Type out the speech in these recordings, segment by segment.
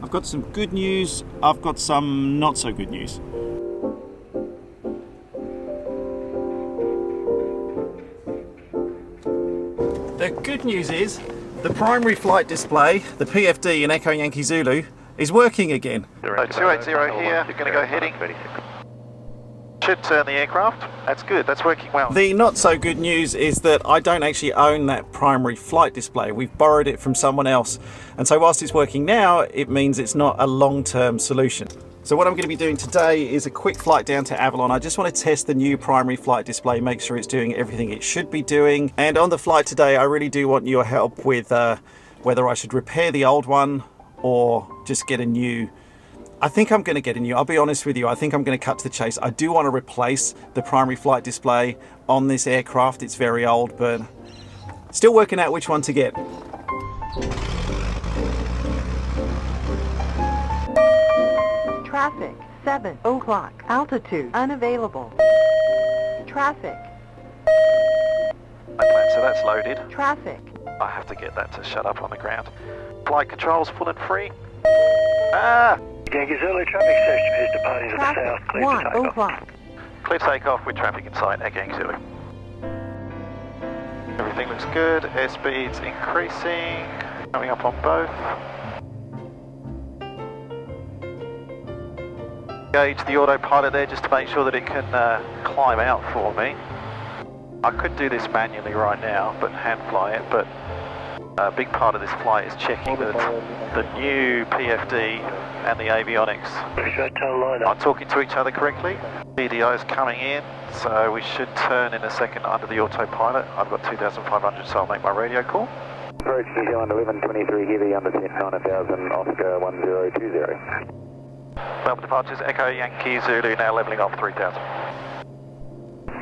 I've got some good news, I've got some not so good news. The good news is the primary flight display, the PFD in Echo Yankee Zulu, is working again. So 280 here, you're going to go heading. Should turn the aircraft. That's good, that's working well. The not so good news is that I don't actually own that primary flight display. We've borrowed it from someone else. And so whilst it's working now, it means it's not a long-term solution. So what I'm going to be doing today is a quick flight down to Avalon. I just want to test the new primary flight display, make sure it's doing everything it should be doing. And on the flight today, I really do want your help with whether I should repair the old one or just get a new. I think I'm going to get a new. I'll be honest with you, I think I'm going to cut to the chase. I do want to replace the primary flight display on this aircraft. It's very old, but still working out which one to get. Traffic, 7 o'clock, altitude unavailable. Traffic. Okay, so that's loaded. Traffic. I have to get that to shut up on the ground. Flight controls full and free. Yankee Zulu traffic search is departing to the Traffic, south, clear 1 to take off. o'clock. Clear takeoff with traffic in sight at Yankee Zulu. Everything looks good, airspeed's increasing, coming up on both. Gauge the autopilot there just to make sure that it can climb out for me. I could do this manually right now, but hand fly it, but a big part of this flight is checking that the new PFD and the avionics are talking to each other correctly. BDO is coming in, so we should turn in a second under the autopilot. I've got 2,500, so I'll make my radio call. Approach New Zealand 1123 heavy under 9000, Oscar 1020. Melbourne departures, Echo Yankee Zulu now levelling off 3,000.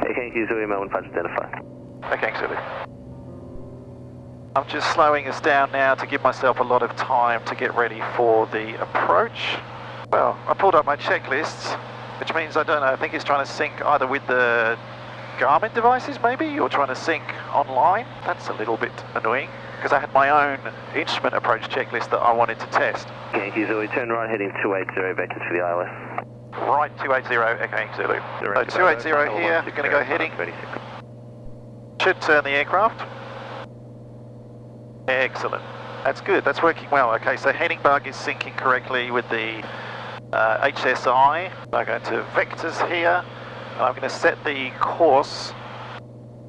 Echo Yankee Zulu, Melbourne departure identified. Echo Yankee Zulu. I'm just slowing us down now to give myself a lot of time to get ready for the approach. Well, I pulled up my checklists, which means I don't know, I think it's trying to sync either with the Garmin devices maybe, or trying to sync online. That's a little bit annoying, because I had my own instrument approach checklist that I wanted to test. Yankee Zulu, turn right heading 280, vectors for the ILS. Right, 280, Echo Yankee Zulu. So 280 here, you're going to go heading. Should turn the aircraft. Excellent. That's good. That's working well. Okay, so heading bug is syncing correctly with the HSI. I'm going to vectors here, and I'm going to set the course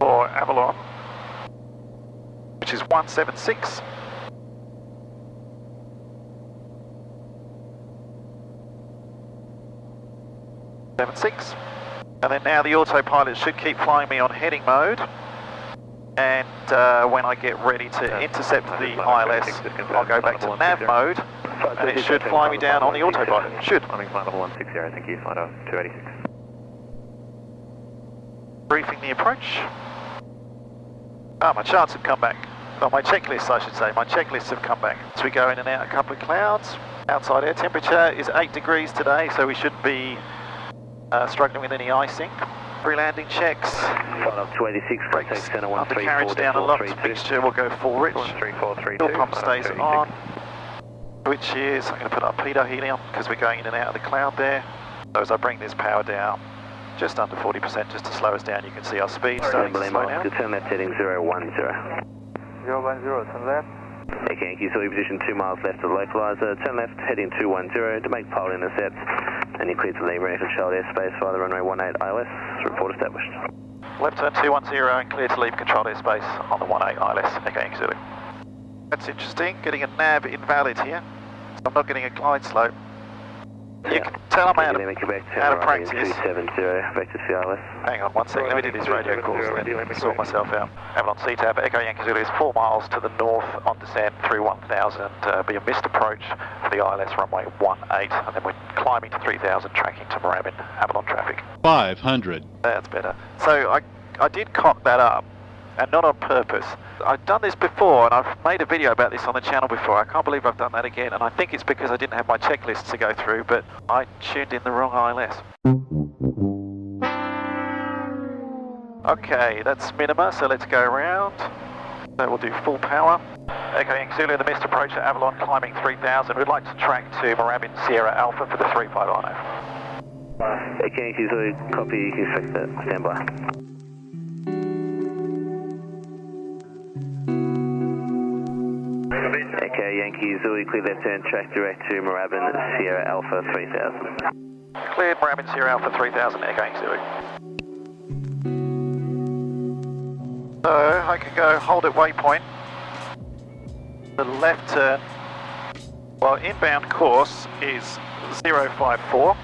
for Avalon, which is 176. And then now the autopilot should keep flying me on heading mode. And when I get ready to intercept the ILS, I'll go back to nav mode, and it should fly me down on the autopilot. It should. Climbing flight level 160, thank you, flight 286. Briefing the approach. My charts have come back. Well, my checklists, I should say. My checklists have come back. So we go in and out a couple of clouds. Outside air temperature is 8 degrees today, so we shouldn't be struggling with any icing. Pre-landing checks. Flight 286, contact center 134. Undercarriage down a lot. Mixture will go full rich. 13432. Fuel pump stays on. Which is, I'm going to put up pitot helium because we're going in and out of the cloud there. So as I bring this power down, just under 40%, just to slow us down, you can see our speed starting to slow down. Turn left heading 010. 010, turn left. Echo Yankee Zulu, position 2 miles left of the localizer. Turn left heading 210 to make pole intercepts. And you clear to leave ready for controlled airspace via the runway 18 ILS. Report established. Left turn 210 and clear to leave controlled airspace on the 18 ILS, Echo Yankee Zulu. That's interesting, getting a nav invalid here. So I'm not getting a glide slope. You can tell I'm out of practice. 270, vectors for ILS. Hang on one second, let me do these radio calls and then sort myself out. Avalon CTAB, Echo Yankee Zulu is 4 miles to the north on descent through 1000. Be a missed approach for the ILS runway 18, and then we're climbing to 3000, tracking to Moorabbin, Avalon traffic. 500. That's better. So I did cock that up, and not on purpose. I've done this before, and I've made a video about this on the channel before. I can't believe I've done that again, and I think it's because I didn't have my checklists to go through, but I tuned in the wrong ILS. Okay, that's minima, so let's go around. So we'll do full power. Echo Yankee Zulu, the missed approach to Avalon climbing 3000. We'd like to track to Moorabbin Sierra Alpha for the 35 RNF. Echo Yankee Zulu, copy, you can expect that. Stand by. Echo Yankee Zulu, clear left turn, track direct to Moorabbin Sierra Alpha 3000. Cleared Moorabbin Sierra Alpha 3000, Echo Yankee Zulu. So I can go hold at waypoint. The left turn, well, inbound course is 054.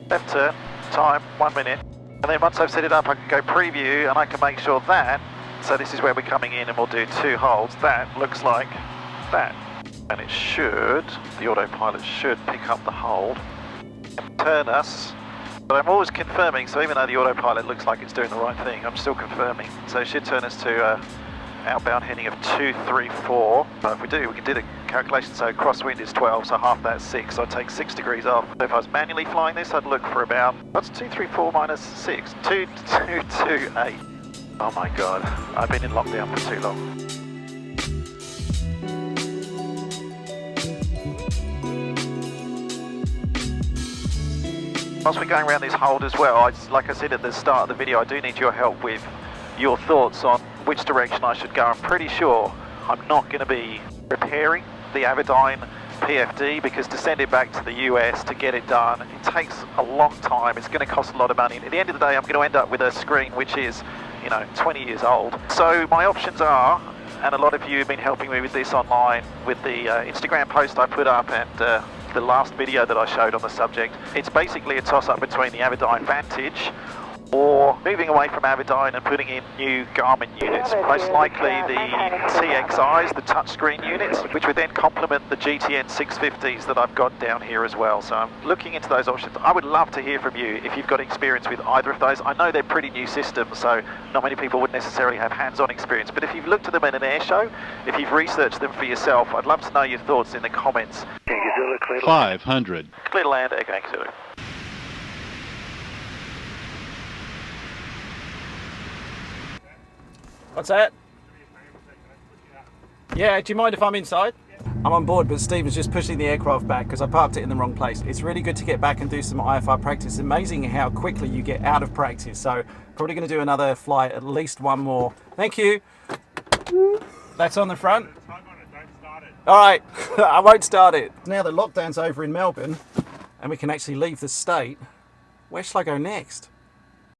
Left turn, time 1 minute. And then once I've set it up, I can go preview and I can make sure that, so this is where we're coming in and we'll do 2 holds, that looks like that. And it should, the autopilot should pick up the hold and turn us. But I'm always confirming, so even though the autopilot looks like it's doing the right thing, I'm still confirming. So it should turn us to outbound heading of 234. But if we do, we can do the calculation. So crosswind is 12, so half that's 6. So I'd take 6 degrees off. So if I was manually flying this, I'd look for about, what's 234 minus 6? 2228. Oh my God, I've been in lockdown for too long. Whilst we're going around this hold as well, like I said at the start of the video, I do need your help with your thoughts on which direction I should go. I'm pretty sure I'm not going to be repairing the Avidyne PFD because to send it back to the US to get it done, it takes a long time. It's going to cost a lot of money. And at the end of the day, I'm going to end up with a screen which is, 20 years old. So my options are, and a lot of you have been helping me with this online with the Instagram post I put up and the last video that I showed on the subject. It's basically a toss-up between the Avidyne Vantage or moving away from Avidyne and putting in new Garmin units, most likely the TXIs, the touchscreen units, which would then complement the GTN 650s that I've got down here as well. So I'm looking into those options. I would love to hear from you if you've got experience with either of those. I know they're pretty new systems, so not many people would necessarily have hands-on experience, but if you've looked at them in an air show, if you've researched them for yourself, I'd love to know your thoughts in the comments. 500. Clear to land, Echo Yankee Zulu. What's that? Yeah, do you mind if I'm inside? I'm on board, but Steve was just pushing the aircraft back because I parked it in the wrong place. It's really good to get back and do some IFR practice. It's amazing how quickly you get out of practice. So probably going to do another flight, at least one more. Thank you. That's on the front. All right, I won't start it. Now that lockdown's over in Melbourne and we can actually leave the state, where shall I go next?